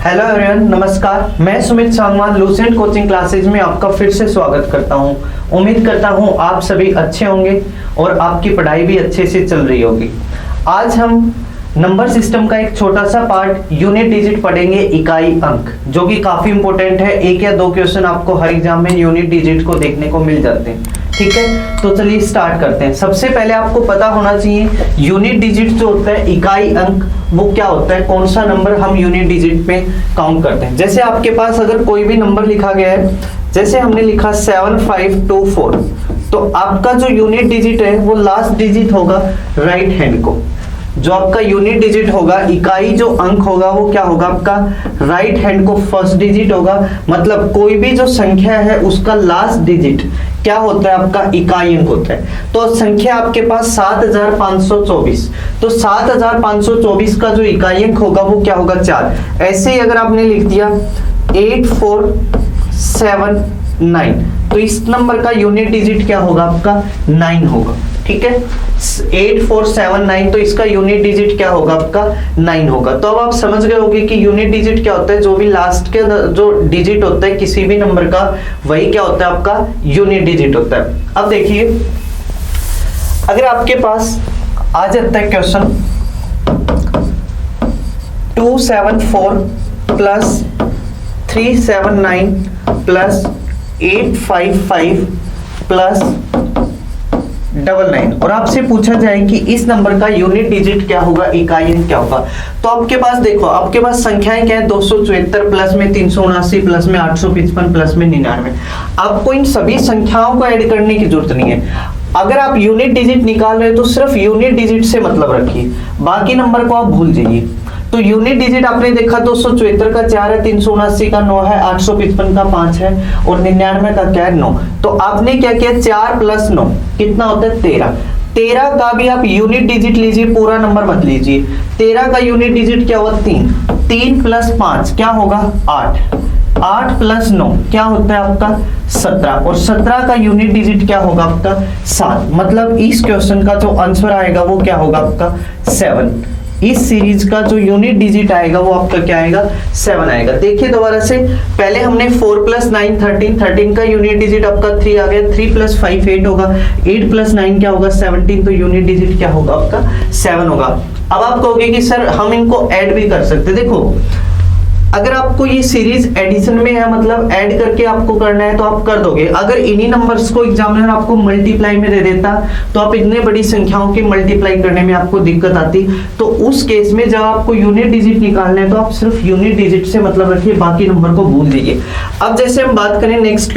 Hello everyone, नमस्कार। मैं Sumit Sangwan Lucent coaching classes में आपका फिर से स्वागत करता हूं। उम्मीद करता हूं आप सभी अच्छे होंगे और आपकी पढ़ाई भी अच्छे से चल रही होगी। आज हम नंबर सिस्टम का एक छोटा सा पार्ट यूनिट डिजिट पढ़ेंगे, इकाई अंक, जो कि काफी इंपॉर्टेंट है। एक या दो क्वेश्चन आपको हर एग्जाम में यूनिट डिजिट को देखने को मिल जाते हैं। ठीक है, तो चलिए स्टार्ट करते हैं। सबसे पहले आपको पता होना चाहिए यूनिट डिजिट जो होता है, इकाई अंक, वो क्या होता है, कौन सा नंबर हम यूनिट डिजिट में काउंट करते हैं। जैसे आपके पास अगर कोई भी नंबर लिखा गया है, जैसे हमने लिखा 7524, तो आपका जो यूनिट डिजिट है वो लास्ट डिजिट होगा राइट हैंड को। जो आपका यूनिट डिजिट होगा, इकाई जो अंक होगा, वो क्या होगा आपका राइट हैंड को फर्स्ट डिजिट होगा। मतलब कोई भी जो संख्या है उसका लास्ट डिजिट क्या होता है, आपका इकाई अंक होता है। तो संख्या आपके पास 7524, तो 7524 का जो इकाई अंक होगा वो क्या होगा, 4। ऐसे ही अगर आपने लिख दिया 8479, तो इस नंबर का यूनिट डिजिट क्या होगा, आपका 9 होगा। ठीक है, 8479, तो इसका यूनिट डिजिट क्या होगा, आपका 9 होगा। तो अब आप समझ गए होंगे कि यूनिट डिजिट क्या होता है। जो भी लास्ट के जो डिजिट होता है किसी भी नंबर का, वही क्या होता है, आपका यूनिट डिजिट होता है। अब देखिए, अगर आपके पास आ जाता है क्वेश्चन 274 प्लस 379 प्लस 855 प्लस 99, और आपसे पूछा जाए कि इस नंबर का यूनिट डिजिट क्या होगा, इकाई अंक क्या होगा। तो आपके पास देखो, आपके पास संख्याएं क्या है, 274 प्लस में 379 प्लस में 855 प्लस में 99। आपको इन सभी संख्याओं को ऐड करने की जरूरत नहीं है। अगर आप यूनिट डिजिट निकाल रहे हो तो सिर्फ यूनिट डिजिट से मतलब रखिए, बाकी नंबर को आप भूल जाइए। तो यूनिट डिजिट आपने देखा 274 का 4 है, 379 का 9 है, 855 का 5 है और 99 का क्या है, 9। तो आपने क्या किया, 4 प्लस 9 कितना होता है, 13। 13 का भी आप यूनिट डिजिट लीजिए, पूरा नंबर मत लीजिए। 13 का यूनिट डिजिट क्या होगा, 3। 3 प्लस 5 क्या होगा, 8। 8 प्लस 9 क्या होता है, आपका 17। और 17 का यूनिट डिजिट क्या होगा, आपका 7। मतलब इस क्वेश्चन का जो आंसर आएगा वो क्या होगा, आपका 7। इस सीरीज का जो यूनिट डिजिट आएगा वो आपका क्या आएगा, 7 आएगा। देखिए दोबारा से, पहले हमने 4 प्लस 9 13, 13 का यूनिट डिजिट आपका 3 आ गया। 3 प्लस 5 8 होगा, 8 प्लस 9 क्या होगा, 17। तो यूनिट डिजिट क्या होगा, आपका 7 होगा। अब आप कहोगे कि सर हम इनको ऐड भी कर सकते। देखो, अगर आपको ये सीरीज एडिशन में है, मतलब ऐड करके आपको करना है तो आप कर दोगे। अगर इन्हीं नंबर्स को एग्जामिनर आपको मल्टीप्लाई में दे देता तो आप इतने बड़ी संख्याओं की मल्टीप्लाई करने में आपको दिक्कत आती। तो उस केस में जब आपको यूनिट डिजिट निकालना है तो आप सिर्फ यूनिट डिजिट से मतलब रखिए, बाकी नंबर को भूल जाइए। अब जैसे हम बात करें नेक्स्ट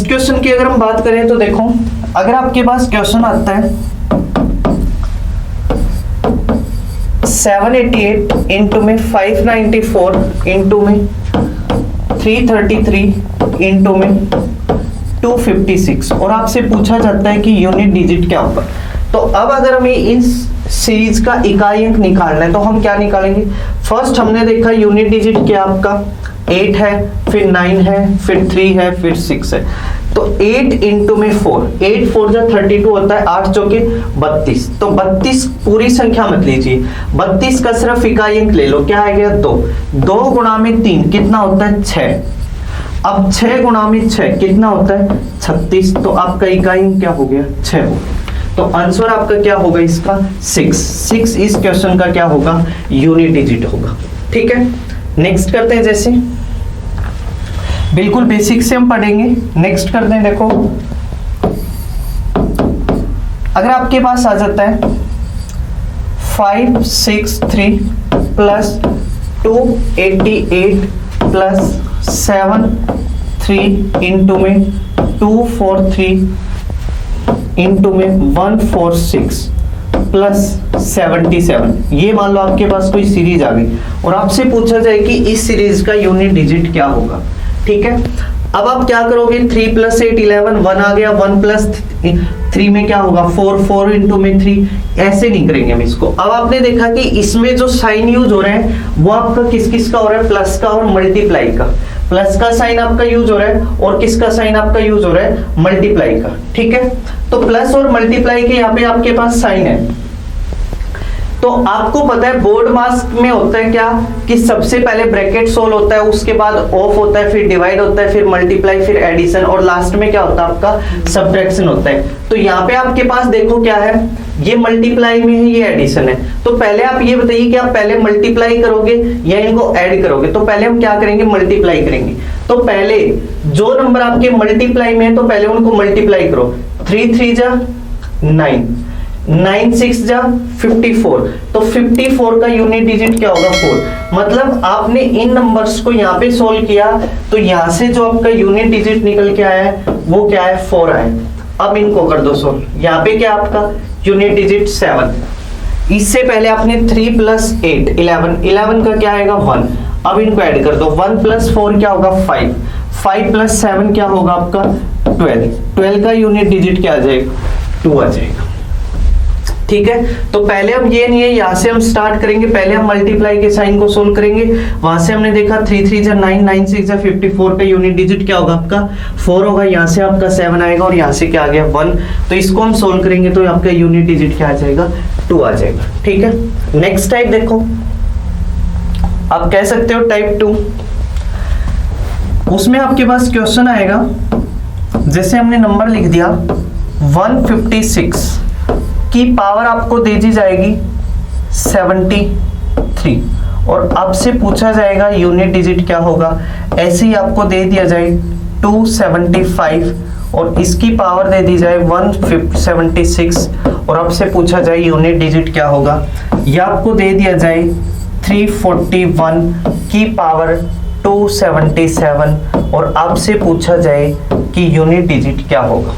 क्वेश्चन की अगर हम बात करें तो देखो, अगर आपके पास क्वेश्चन आता है 788 इंटू में 594 इंटू में 333 इंटू में 256, और आपसे पूछा जाता है कि यूनिट डिजिट क्या होगा। तो अब अगर हमें इन सीरीज का इकाई अंक निकालना है तो हम क्या निकालेंगे। फर्स्ट हमने देखा यूनिट डिजिट क्या आपका 8 है, फिर 9 है, फिर 3 है, फिर 6 है। तो 8 इंटू में 4, 8 4 जो 32 होता है, 8 चौके 32। तो 32 पूरी संख्या मत लीजिए, 32 का सिर्फ इकाई अंक ले लो, क्या आ गया, 2। 2 गुणा में 3 कितना होता है, 6। अब 6 गुणा में 6 कितना होता है, 36। तो आपका इकाई अंक क्या हो गया, 6 हो। तो आंसर आपका क्या होगा इसका, 6 इस क्वेश्चन का क्या होगा, यूनिट डिजिट होगा। ठीक है, नेक्स्ट करते हैं। जैसे बिल्कुल बेसिक से हम पढ़ेंगे। नेक्स्ट करते हैं, देखो अगर आपके पास आ जाता है 563 प्लस 288 प्लस 73 इंटू में 243 इंटू में 146 प्लस 77, ये मान लो आपके पास कोई सीरीज आ गई और आपसे पूछा जाए कि इस सीरीज का यूनिट डिजिट क्या होगा। ठीक है, अब आप क्या करोगे, 3 प्लस 8 11, 1 आ गया, 1 प्लस 3 में क्या होगा, 4, 4 इंटू में 3, ऐसे नहीं करेंगे हम इसको। अब आपने देखा कि इसमें जो साइन यूज हो रहा है वो आपका किस किस का हो रहा है, प्लस का और मल्टीप्लाई का। प्लस का साइन आपका यूज हो रहा है और किसका साइन आपका यूज हो रहा है, मल्टीप्लाई का। ठीक है, तो प्लस और मल्टीप्लाई के यहाँ पे आपके पास साइन है। तो आपको पता है बोर्ड मास्क में होता है क्या कि सबसे पहले ब्रैकेट सोल्व होता है, उसके बाद ऑफ होता है, फिर डिवाइड होता है, फिर मल्टीप्लाई, फिर एडिशन, और लास्ट में क्या होता है आपका सब्ट्रैक्शन होता है। तो यहाँ पे आपके पास देखो क्या है, ये मल्टीप्लाई में है, ये एडिशन है। तो पहले आप ये बताइए कि आप पहले मल्टीप्लाई करोगे या इनको ऐड करोगे। तो पहले हम क्या करेंगे, मल्टीप्लाई करेंगे। तो पहले जो नंबर आपके मल्टीप्लाई में है तो पहले उनको मल्टीप्लाई करो। 3 3 जा 9, 9 6 जा 54। तो 54 का यूनिट डिजिट क्या होगा 4। मतलब आपने इन नंबर्स को यहाँ पे सोल्व किया तो यहाँ से जो आपका यूनिट डिजिट निकल के आया है वो क्या है 4 आया। अब इनको कर दो सोल्व। यहाँ पे क्या आपका यूनिट डिजिट 7। इससे पहले आपने 3 + 8 11, 11 का क्या आएगा 1। अब इनको ऐड कर दो। 1 + 4 क्या होगा 5, 5 + 7 क्या होगा आपका 12, 12 का यूनिट डिजिट क्या आ जाएगा 2 आ जाएगा। ठीक है, तो पहले हम ये नहीं है, यहाँ से हम स्टार्ट करेंगे। पहले हम मल्टीप्लाई के साइन को सोल्व करेंगे। वहां से हमने देखा 3 3 जा 9, 9 6 जा 54 का यूनिट डिजिट क्या होगा आपका 4 होगा। यहाँ से आपका 7 आएगा और यहाँ से क्या आ गया 1। तो इसको हम सोल्व करेंगे तो आपका यूनिट डिजिट क्या आ जाएगा 2 आ जाएगा। ठीक है, नेक्स्ट टाइप देखो, आप कह सकते हो टाइप 2। उसमें आपके पास क्वेश्चन आएगा, जैसे हमने नंबर लिख दिया 156 की पावर आपको दे दी जाएगी 73 और आपसे पूछा जाएगा यूनिट डिजिट क्या होगा। ऐसे ही आपको दे दिया जाए 275 और इसकी पावर दे दी जाए 176 और आपसे पूछा जाए यूनिट डिजिट क्या होगा। या आपको दे दिया जाए 341 की पावर 277 और आपसे पूछा जाए कि यूनिट डिजिट क्या होगा।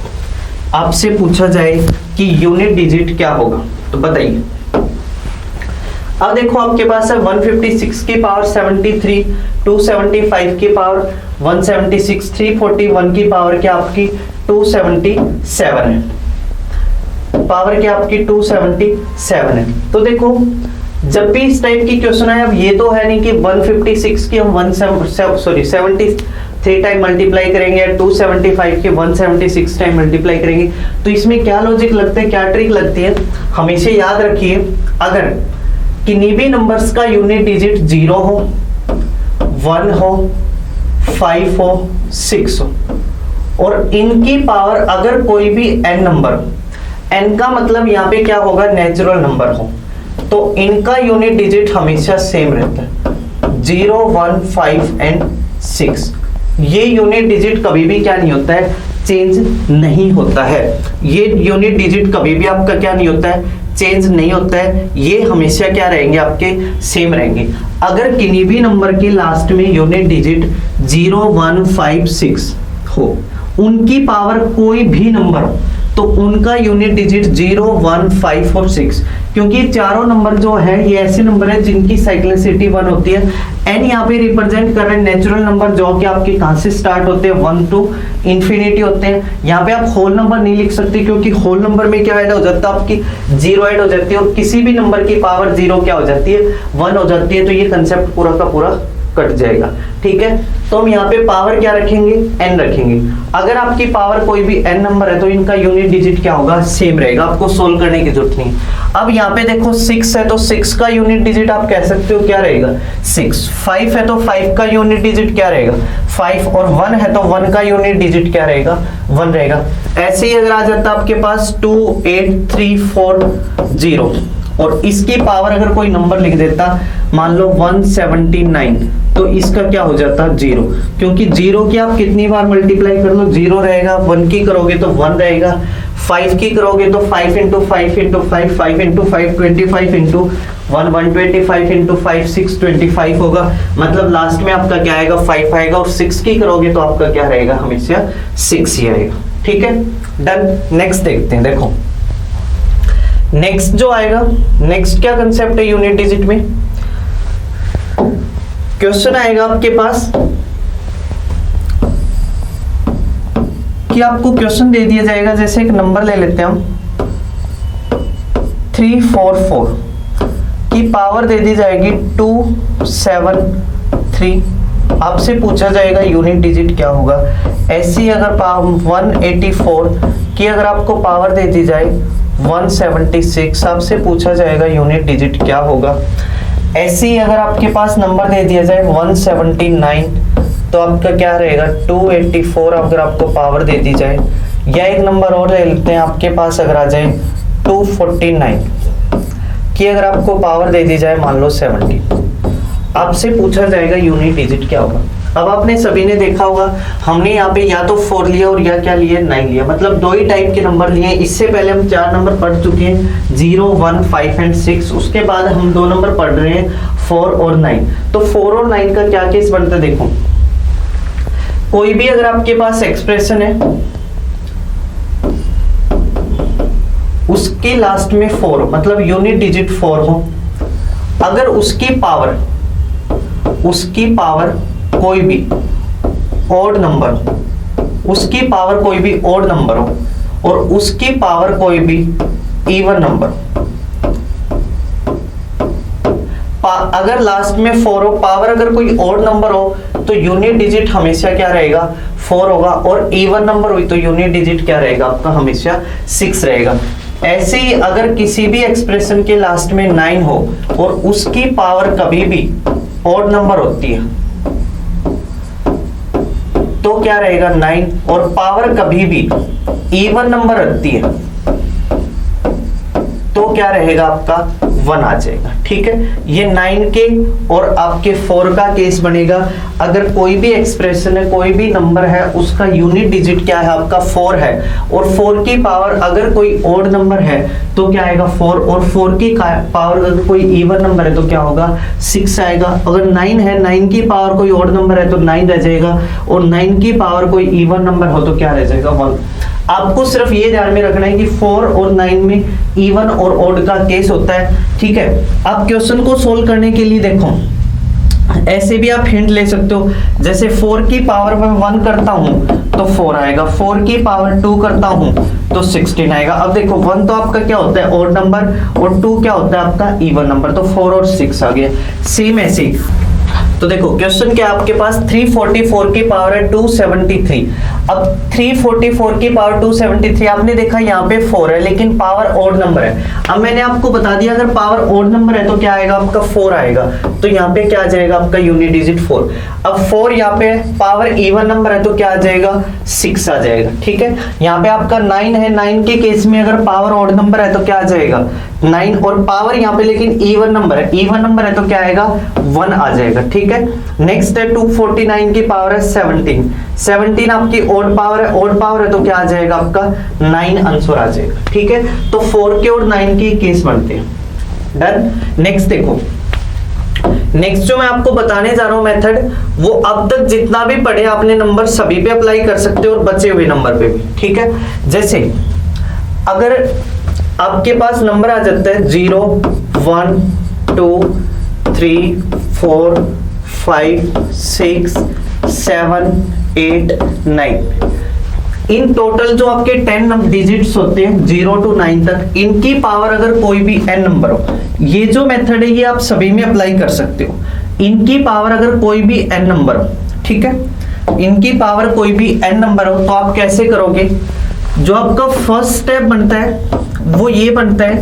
आपसे पूछा जाए कि यूनिट डिजिट क्या होगा, तो बताइए। अब देखो आपके पास है 156 की पावर 73, 275 की पावर 176, 341 की पावर क्या आपकी 277 है। पावर क्या आपकी 277 है। तो देखो जब भी इस टाइप की क्वेश्चन है, अब ये तो है नहीं कि 156 की हम 73 टाइम मल्टीप्लाई करेंगे, 275 की 176 टाइम मल्टीप्लाई करेंगे। तो इसमें क्या लॉजिक लगता है, क्या ट्रिक लगती है, हमेशा याद रखिए। अगर किन्हीं भी नंबर्स का यूनिट डिजिट 0 हो, 1 हो, 5 हो, 6 हो और इनकी पावर अगर कोई भी n नंबर, n का मतलब यहाँ पे क्या होगा नेचुरल नंबर हो, तो इनका यूनिट डिजिट हमेशा सेम रहता है 0, 1, 5 एंड 6। ये यूनिट डिजिट कभी भी क्या नहीं होता है, चेंज नहीं होता है। ये यूनिट डिजिट कभी भी आपका क्या नहीं होता है, चेंज नहीं होता है। ये हमेशा क्या रहेंगे आपके सेम रहेंगे। अगर किन्हीं भी नंबर के लास्ट में यूनिट डिजिट 0, 1, 5, 6 हो, उनकी पावर कोई भी नंबर हो तो उनका यूनिट डिजिट 0, 1, 5 और 6, क्योंकि चारों नंबर जो है ये ऐसे नंबर है जिनकी साइक्लिसिटी 1 होती है। n यहाँ पे रिप्रेजेंट कर रहे हैं नेचुरल नंबर जो कि आपके कहां से स्टार्ट होते हैं 1 to इंफिनिटी होते हैं। यहाँ पे आप होल नंबर नहीं लिख सकते क्योंकि होल नंबर में क्या ऐड हो जाता है, आपकी 0 ऐड हो जाती है और किसी भी नंबर की पावर 0 क्या हो जाती है 1 हो जाती है। तो ये कंसेप्ट पूरा का पूरा कट जाएगा। ठीक है, तो हम यहाँ पे पावर क्या रखेंगे, n रखेंगे। अगर आपकी पावर कोई भी n नंबर है तो इनका यूनिट डिजिट क्या होगा, सेम रहेगा, आपको सोल्व करने की जरूरत नहीं। अब यहाँ पे देखो 6 है तो 6 का यूनिट डिजिट आप कह सकते हो क्या रहेगा 6, 5 है तो 5 का यूनिट डिजिट क्या रहेगा 5 और 1 है तो 1 का यूनिट डिजिट क्या रहेगा 1 रहेगा। ऐसे ही अगर आ जाता आपके पास 2, 8, 3, 4, 0 और इसकी पावर अगर कोई नंबर लिख देता मान लो 179 तो इसका क्या हो जाता 0, क्योंकि 0 की आप कितनी बार मल्टीप्लाई कर लो 0 रहेगा, 1 की करोगे तो 1 रहेगा, 5 की करोगे तो 5 × 5 × 5 5 × 5 25 × 1 125 × 5 625 होगा। मतलब लास्ट में आपका क्या आएगा 5 आएगा और 6 की करोगे तो आपका क्या रहेगा हमेशा 6 ही आएगा। ठीक है, डन। नेक्स्ट देखते हैं। देखो नेक्स्ट जो आएगा, नेक्स्ट क्या कंसेप्ट है यूनिट डिजिट में, क्वेश्चन आएगा आपके पास कि आपको क्वेश्चन दे दिया जाएगा, जैसे एक नंबर ले लेते हैं हम 344 की पावर दे दी जाएगी 273, आपसे पूछा जाएगा यूनिट डिजिट क्या होगा। ऐसी अगर 184 की अगर आपको पावर दे दी जाए 176 आपसे पूछा जाएगा यूनिट डिजिट क्या होगा। ऐसे ही अगर आपके पास नंबर दे दिया जाए 179 तो आपका क्या रहेगा 284 अगर आपको पावर दे दी जाए, या एक नंबर और ले लेते हैं, आपके पास अगर आ जाए 249 की अगर आपको पावर दे दी जाए मान लो 70, आपसे पूछा जाएगा यूनिट डिजिट क्या होगा। अब आपने सभी ने देखा होगा हमने यहाँ पे या तो 4 लिया और या क्या लिया 9 लिया, मतलब दो ही टाइप के नंबर लिए हैं। इससे पहले हम 4 नंबर पढ़ चुके हैं 0, 1, 5 एंड 6। उसके बाद हम 2 नंबर पढ़ रहे हैं 4 और 9। तो 4 और 9 का क्या केस बनता है, देखो कोई भी अगर आपके पास एक्सप्रेशन है उसके लास्ट में 4 मतलब यूनिट डिजिट 4 हो, अगर उसकी पावर कोई भी ऑड नंबर, उसकी पावर कोई भी ऑड नंबर हो और उसकी पावर कोई भी इवन नंबर, अगर लास्ट में 4 हो, पावर अगर कोई ऑड नंबर हो तो यूनिट डिजिट हमेशा क्या रहेगा 4 होगा, और इवन नंबर हुई तो यूनिट डिजिट क्या रहेगा आपका हमेशा 6 रहेगा। ऐसे ही अगर किसी भी एक्सप्रेशन के लास्ट में 9 हो और उसकी पावर कभी भी ऑड नंबर होती है तो क्या रहेगा 9, और पावर कभी भी इवन नंबर रहती है तो क्या रहेगा आपका 1 आ जाएगा। ठीक है, ये 9 के और आपके 4 का केस बनेगा। अगर कोई भी एक्सप्रेशन है, कोई भी नंबर है, उसका यूनिट डिजिट क्या है आपका 4 है, और 4 की पावर अगर कोई ऑड नंबर है तो क्या आएगा 4, और 4 की पावर अगर कोई इवन नंबर है तो क्या होगा 6 आएगा। अगर 9 है, 9 की पावर कोई ऑड नंबर है तो 9 रह जाएगा, और 9 की पावर कोई इवन नंबर हो तो क्या रह जाएगा 1। आपको सिर्फ ये ध्यान में रखना है कि 4 और 9 में इवन और ऑड का केस होता है। ठीक है, आप क्वेश्चन को सोल्व करने के लिए देखो ऐसे भी आप हिंट ले सकते हो, जैसे 4 की पावर में 1 करता हूं तो 4 आएगा, 4 की पावर 2 करता हूं तो 16 आएगा। अब देखो 1 तो आपका क्या होता है ऑड नंबर और 2 क्या होता है आपका इवन नंबर, तो 4 और 6 आ गया। सेम ऐसे ही तो देखो क्वेश्चन क्या आपके पास 344 की पावर है 273। अब 344 की पावर 273 आपने देखा यहाँ पे 4 है लेकिन पावर ऑड नंबर है। अब मैंने आपको बता दिया अगर पावर ऑड नंबर है तो क्या आएगा आपका 4 आएगा, तो यहाँ पे क्या आ जाएगा आपका यूनिट डिजिट 4। अब 4 यहाँ पे पावर इवन नंबर है तो क्या आ जाएगा 6 आ जाएगा। ठीक है, यहाँ पे आपका 9 है, 9 के केस में अगर पावर ऑड नंबर है तो क्या आ जाएगा 9, और पावर यहाँ पे लेकिन इवन नंबर है, इवन नंबर है तो क्या आएगा 1 आ जाएगा। ठीक है, नेक्स्ट है 249 की पावर है 17, 17 आपकी ऑड पावर है, ऑड पावर है तो क्या आ जाएगा आपका 9 आंसर आ जाएगा। ठीक है, तो 4 के और 9 के केस बनते हैं। डन। नेक्स्ट देखो, नेक्स्ट जो मैं आपको बताने जा रहा हूं मेथड, वो अब तक जितना भी पढ़े आपने नंबर सभी पे अप्लाई कर सकते हो और बचे हुए नंबर पे भी। ठीक है, जैसे अगर आपके पास नंबर आ जाता है 0, 1, 2, 3, 4, 5, 6, 7, 8, 9, इन टोटल जो आपके 10 डिजिट्स होते हैं 0 to 9 तक, इनकी पावर अगर कोई भी n नंबर हो, ये जो मेथड है ये आप सभी में अप्लाई कर सकते हो। इनकी पावर अगर कोई भी n नंबर हो, ठीक है, इनकी पावर कोई भी n नंबर हो तो आप कैसे करोगे, जो आपका फर्स्ट स्टेप बनता है वो ये बनता है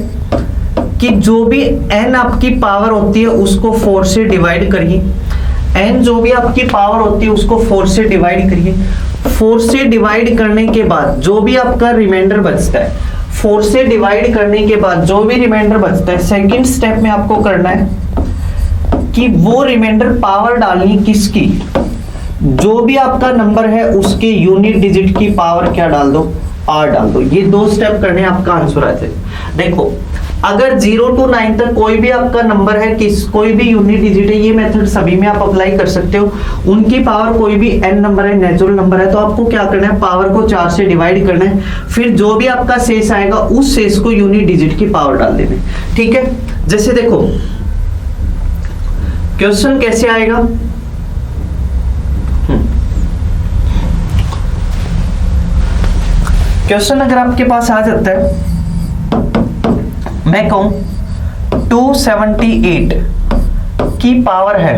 कि जो भी n आपकी पावर होती है उसको 4 से डिवाइड करिए, n जो भी आपकी पावर होती है उसको 4 से डिवाइड करिए। 4 से डिवाइड करने के बाद जो भी आपका रिमाइंडर बचता है, 4 से डिवाइड करने के बाद जो भी रिमाइंडर बचता है, सेकंड स्टेप में आपको करना है कि वो रिमाइंडर पावर डालनी किसकी, जो भी आपका नंबर है उसके यूनिट डिजिट की पावर क्या डाल दो, r डाल दो। ये 2 स्टेप करने आपका आंसर आ जाए। देखो अगर 0 to 9 तक कोई भी आपका नंबर है, कोई भी यूनिट डिजिट है, ये मेथड सभी में आप अप्लाई कर सकते हो। उनकी पावर कोई भी n नंबर है, नेचुरल नंबर है, तो आपको क्या करना है, पावर को 4 से डिवाइड करना है, फिर जो भी आपका शेष आएगा उस शेष को यूनिट डिजिट की पावर डाल देना है। ठीक है, जैसे देखो क्वेश्चन कैसे आएगा, क्वेश्चन अगर आपके पास आ जाता है, मैं कहूं 278 की पावर है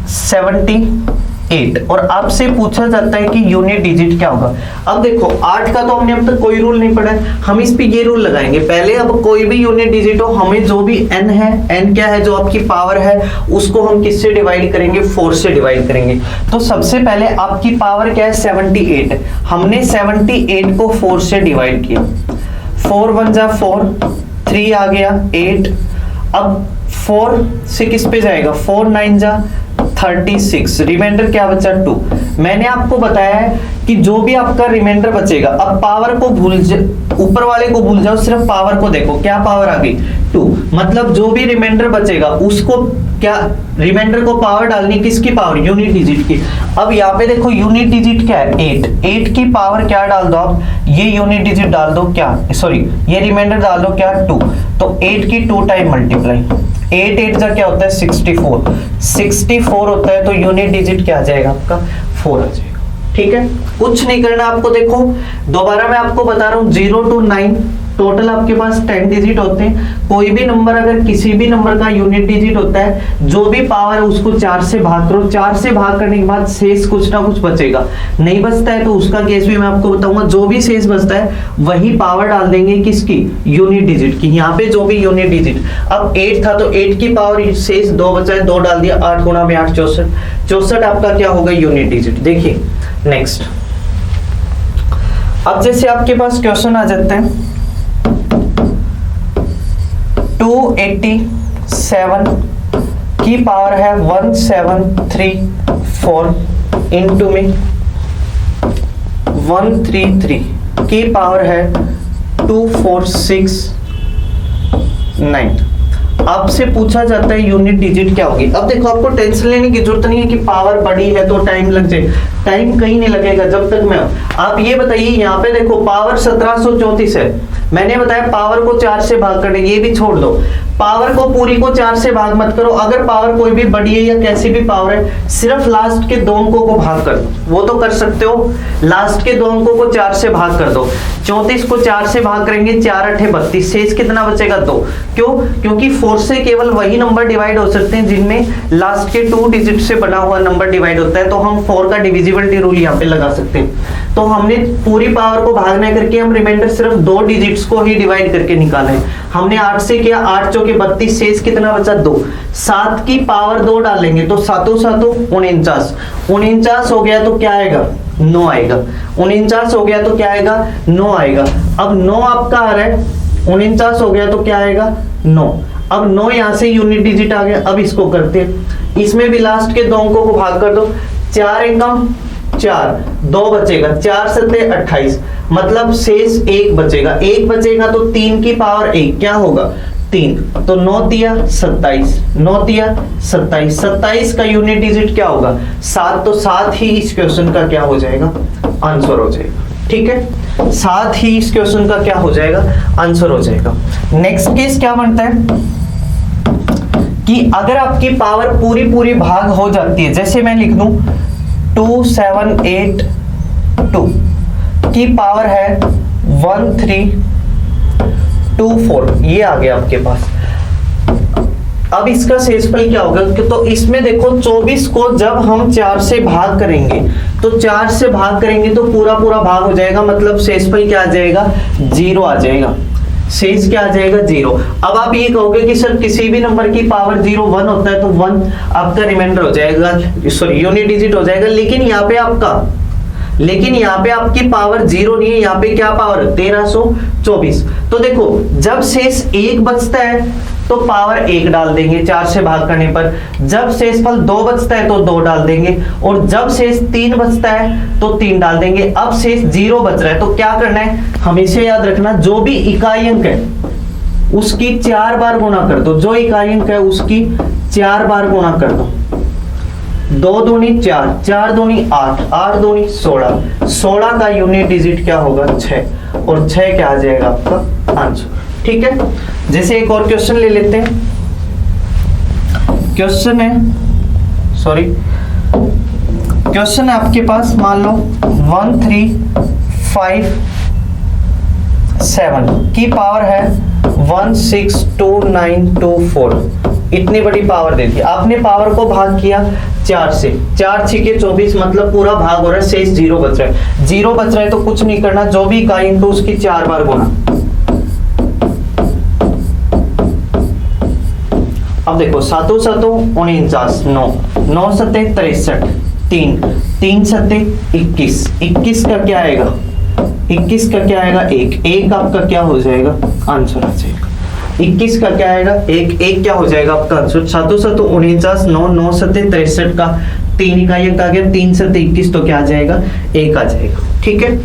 70, 8 और आपसे पूछा जाता है कि यूनिट डिजिट क्या होगा। अब देखो 8 का तो हमने अब तक कोई रूल नहीं पढ़ा है, हम इस पे ये रूल लगाएंगे पहले। अब कोई भी यूनिट डिजिट हो, हमें जो भी n है, n क्या है, जो आपकी पावर है, उसको हम किससे डिवाइड करेंगे, 4 से डिवाइड करेंगे। तो सबसे पहले आपकी पावर क्या है, 78। हमने 78 को 4 से डिवाइड किया, 4 1 जा 4, 3 आ गया 8। अब 4 से किस पे जाएगा, 4 9 जा 36, रिमाइंडर क्या बचा 2। मैंने आपको बताया है कि जो भी आपका रिमाइंडर बचेगा, अब पावर को भूल ऊपर वाले को भूल जाओ, सिर्फ पावर को देखो, क्या पावर आ गई 2। मतलब जो भी रिमाइंडर बचेगा उसको क्या, रिमाइंडर को पावर डालनी किसकी पावर, यूनिट डिजिट की। अब यहाँ पे देखो यूनिट डिजिट क्या है 8 की पावर क्या डाल दो आप, ये यूनिट डिजिट डाल दो क्या, सॉरी ये रिमाइंडर डाल दो क्या 2। तो 8 की 2 टाइम मल्टीप्लाई, 8 8 जा क्या होता है 64 होता है, तो यूनिट डिजिट क्या आ जाएगा आपका 4 आ जाएगा। ठीक है, कुछ नहीं करना आपको। देखो दोबारा मैं आपको बता रहा हूँ 0 to 9 टोटल आपके पास 10 डिजिट होते हैं। कोई भी नंबर अगर किसी भी नंबर का यूनिट डिजिट होता है, जो भी पावर है उसको 4 से भाग करो, 4 से भाग करने के बाद शेष कुछ ना कुछ बचेगा, नहीं बचता है तो उसका केस भी मैं आपको बताऊंगा। जो भी शेष बचता है वही पावर डाल देंगे किसकी, यूनिट डिजिट की। यहाँ पे जो भी यूनिट डिजिट, अब 8 था तो 8 की पावर शेष 2 बचा है, 2 डाल दिया, 8 गुणा में 8 64 आपका क्या होगा यूनिट डिजिट। देखिए नेक्स्ट, अब जैसे आपके पास क्वेश्चन आ जाते हैं 287 की पावर है 1734 इंटू में 133 की पावर है 2469। आपसे पूछा जाता है यूनिट डिजिट क्या होगी। अब देखो आपको टेंशन लेने की जरूरत नहीं है कि पावर बड़ी है तो टाइम लग जाए, टाइम कहीं नहीं लगेगा जब तक मैं, आप ये बताइए यहाँ पे देखो पावर 1734 है, मैंने बताया पावर को 4 से भाग करने, ये भी छोड़ दो, पावर को पूरी को 4 से भाग मत करो। अगर पावर कोई भी बड़ी है या कैसी भी पावर है, सिर्फ लास्ट के 2 अंकों को भाग कर दो, वो तो कर सकते हो, लास्ट के 2 अंकों को 4 से भाग कर दो। 34 को 4 से भाग करेंगे, 4 8 32, शेष कितना बचेगा 2। क्यों, क्योंकि 4 से केवल वही नंबर डिवाइड हो सकते हैं जिनमें लास्ट के 2 डिजिट से बना हुआ नंबर डिवाइड होता है, तो हम 4 का डिविजिबिलिटी रूल यहाँ पे लगा सकते हैं। तो हमने पूरी पावर को भाग ना करके हम रिमाइंडर सिर्फ 2 डिजिट्स को ही डिवाइड करके निकाला है। हमने 8 से किया, 8 चौके 32, शेष कितना बचा 2। 7 की पावर 2 डालेंगे तो 7 7 49, 49 हो गया तो क्या आएगा 9 आएगा, 49 हो गया तो क्या आएगा 9 आएगा। अब 9 आपका आ रहा है, 49 हो गया तो क्या आएगा 9। अब 9 यहाँ से यूनिट डिजिट आ गया। अब इसको करते हैं, इसमें भी लास्ट के 2 अंकों को भाग कर दो, 4 एकम 4, 2 बचेगा, 4 7 28, मतलब शेष 1 बचेगा। 1 बचेगा तो 3 की पावर 1 क्या होगा 3, तो 9 दिया 27, 9 दिया 27, 27 का यूनिट डिजिट क्या होगा 7, तो 7 ही इस क्वेश्चन का क्या हो जाएगा आंसर हो जाएगा। ठीक है, 7 ही इस क्वेश्चन का क्या हो जाएगा आंसर हो जाएगा। नेक्स्ट केस क्या बनता है कि अगर आपकी पावर पूरी भाग हो जाती है, जैसे मैं लिख दूं 2782 की पावर है 1324, ये आ गया आपके पास। अब इसका शेषफल क्या होगा, तो इसमें देखो 24 को जब हम 4 से भाग करेंगे, तो 4 से भाग करेंगे तो पूरा भाग हो जाएगा, मतलब शेषफल क्या आ जाएगा 0 आ जाएगा, शेष क्या आ जाएगा 0। अब आप ये कहोगे कि सर किसी भी नंबर की पावर 0 1 होता है तो 1 आपका रिमाइंडर हो जाएगा, सॉरी यूनिट डिजिट हो जाएगा। लेकिन यहाँ पे आपकी पावर 0 नहीं है, यहाँ पे क्या पावर 1324। तो देखो जब शेष 1 बचता है तो पावर 1 डाल देंगे 4 से भाग करने पर, जब शेषफल 2 बचता है तो 2 डाल देंगे, और जब शेष 3 बचता है तो 3 डाल देंगे। अब शेष 0 बच रहा है तो क्या करना है, हमेशा याद रखना जो भी इकाई अंक है उसकी 4 बार गुणा कर दो, जो इकाई अंक है उसकी 4 बार गुणा कर दो। 2 दूनी 4, 4 दूनी 8, 8 दूनी 16, 16 का यूनिट डिजिट क्या होगा 6, और 6 क्या आ जाएगा आपका आंसर। ठीक है, जैसे एक और क्वेश्चन ले लेते हैं। क्वेश्चन है आपके पास, मान लो 1357 की पावर है 162924 इतनी बड़ी पावर दे दी, आपने पावर को भाग किया 4 से, 4 6 24 मतलब पूरा भाग हो रहा है, शेष 0 बच रहा है। 0 बच रहा है तो कुछ नहीं करना, जो भी इकाई इनटू उसकी 4 बार गुना। अब देखो 7 7 49, 9 9 7 63, 3 3 7 21, 21 का क्या आएगा, 21 का क्या आएगा 1, 1 आपका क्या हो जाएगा आंसर आ जाएगा। 21 का क्या आएगा 1, 1 क्या हो जाएगा आपका आंसर। 7 7 49, 9 9 7 63 का 3 इकाई आ गया, 3 7 21 तो क्या आ जाएगा 1 आ जाएगा। ठीक है।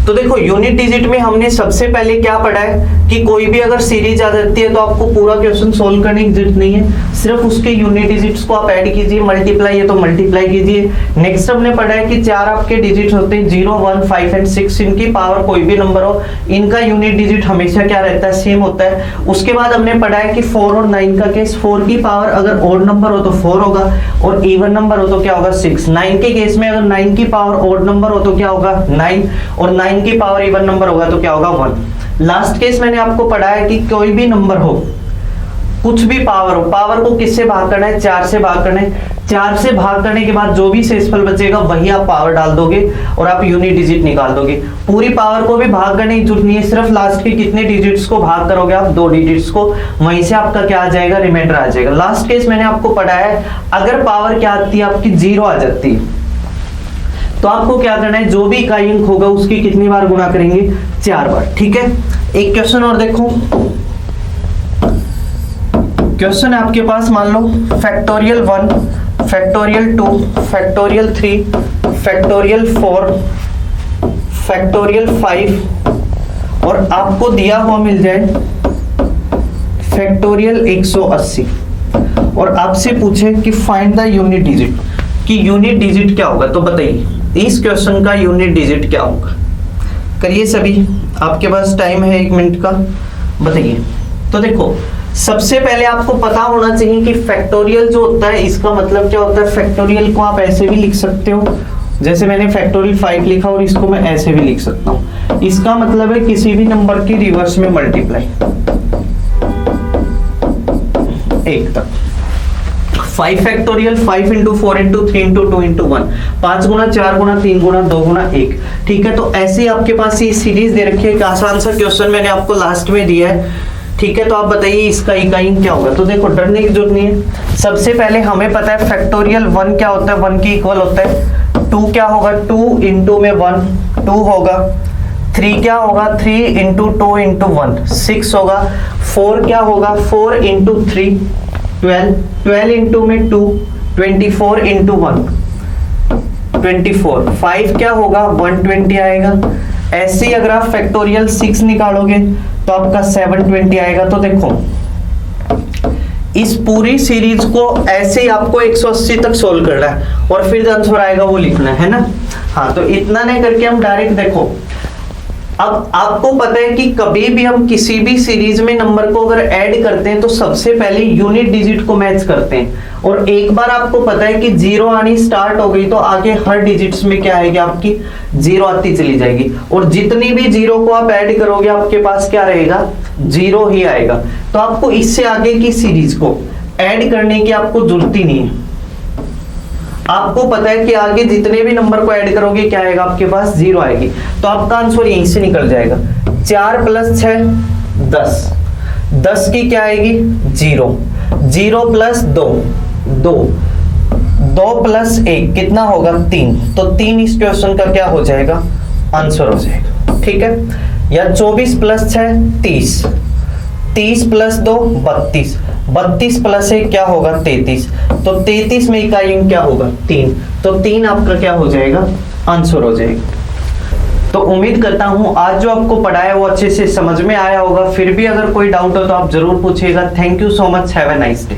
तो देखो यूनिट डिजिट में हमने सबसे पहले क्या पढ़ा है कि कोई भी अगर सीरीज आ जाती है तो आपको पूरा क्वेश्चन सोल्व करने की जरूरत नहीं है, सिर्फ उसके यूनिट डिजिट्स को आप ऐड कीजिए, मल्टीप्लाई है तो मल्टीप्लाई कीजिए। नेक्स्ट हमने पढ़ा है कि 4 आपके डिजिट होते हैं 0 1 5 एंड 6, इनकी पावर कोई भी नंबर हो, इनका यूनिट डिजिट हमेशा क्या रहता है सेम होता है। उसके बाद हमने पढ़ा है कि 4 और 9 का केस, 4 की पावर अगर ऑड नंबर हो तो 4 होगा और इवन नंबर हो तो क्या होगा 6। 9 के केस में अगर 9 की पावर ऑड नंबर हो तो क्या होगा 9 और 9 की पावर इवन नंबर होगा तो क्या होगा 1। लास्ट केस मैंने आपको पढ़ा है कि कोई भी नंबर हो, कुछ भी पावर हो, पावर को किससे भाग करना है 4 से भाग करना है। 4 से भाग करने के बाद जो भी शेषफल बचेगा वही आप पावर डाल दोगे और आप यूनिट डिजिट निकाल दोगे। पूरी पावर को भी भाग करने की जरूरत नहीं है, सिर्फ लास्ट के कितने डिजिट्स को भाग करोगे आप 2 डिजिट्स को, वहीं से आपका क्या आ जाएगा रिमाइंडर आ जाएगा। लास्ट केस मैंने आपको पढ़ा है अगर पावर क्या आती है आपकी 0 आ जाती है तो आपको क्या करना है, जो भी इकाई अंक होगा उसकी कितनी बार गुणा करेंगे 4 बार। ठीक है। एक क्वेश्चन और देखो, क्वेश्चन है आपके पास, मान लो factorial 1 factorial 2 factorial 3 factorial 4 factorial 5 और आपको दिया हुआ मिल जाए फैक्टोरियल 180 और आपसे पूछे कि फाइंड द यूनिट डिजिट, कि यूनिट डिजिट क्या होगा। तो बताइए इस क्वेश्चन का यूनिट डिजिट क्या होगा। करिए सभी, आपके पास टाइम है 1 मिनट का, बताइए। तो देखो सबसे पहले आपको पता होना चाहिए कि फैक्टोरियल जो होता है इसका मतलब क्या होता है। फैक्टोरियल को आप ऐसे भी लिख सकते हो, जैसे मैंने फैक्टोरियल 5 लिखा और इसको मैं ऐसे भी लिख सकता हूं। इसका मतलब है किसी भी नंबर की रिवर्स में मल्टीप्लाई 1 तक। 5 factorial 5 into 4 into 3 into 2 into 1, 5 गुना 4 गुना 3 गुना 2 गुना 1। ठीक है। तो ऐसे ही आपके पास ये सीरीज दे रखी है, एक आसान सा क्वेश्चन मैंने आपको लास्ट में दिया है। ठीक है। तो आप बताइए इसका इकाई क्या होगा। तो देखो डरने की जरूरत नहीं है, सबसे पहले हमें पता है फैक्टोरियल 1 क्या होता है, 1 की इक्वल होता है 2 क्या होगा 2 इंटू में 1 2 होगा, 3 क्या होगा 3 इंटू 2 इंटू 1 6 होगा, 4 क्या होगा 4 इंटू 3 12 12 इंटू में 2 24 इंटू 1 24 5 क्या होगा 120 आएगा। ऐसे ही अगर आप फैक्टोरियल 6 निकालोगे तो आपका 720 आएगा। तो देखो इस पूरी सीरीज को ऐसे ही आपको 180 तक सोल्व करना है और फिर जो आंसर आएगा वो लिखना है ना। हाँ तो इतना नहीं करके हम डायरेक्ट देखो, अब आपको पता है कि कभी भी हम किसी भी सीरीज में नंबर को अगर ऐड करते हैं तो सबसे पहले यूनिट डिजिट को मैच करते हैं और एक बार आपको पता है कि 0 आनी स्टार्ट हो गई तो आगे हर डिजिट्स में क्या आएगी आपकी 0 आती चली जाएगी और जितनी भी 0 को आप ऐड करोगे आपके पास क्या रहेगा 0 ही आएगा। तो आपको इससे आगे की सीरीज को ऐड करने की आपको जरूरत ही नहीं है, आपको पता है कि आगे जितने भी नंबर को ऐड करोगे क्या आएगा आपके पास 0 आएगी। तो आपका आंसर यहीं से निकल जाएगा। 4 + 6 10, 10 की क्या आएगी 0, 0 + 2 2, 2 + 1 कितना होगा 3। तो 3 इस क्वेश्चन का क्या हो जाएगा आंसर हो जाएगा। ठीक है। या 24 + 6 30, 30 + 2 32, 32 + 1 क्या होगा 33। तो 33 में इकाई अंक क्या होगा 3। तो 3 आपका क्या हो जाएगा आंसर हो जाएगा। तो उम्मीद करता हूं आज जो आपको पढ़ाया वो अच्छे से समझ में आया होगा। फिर भी अगर कोई डाउट हो तो आप जरूर पूछिएगा। Thank you so much, have a nice day.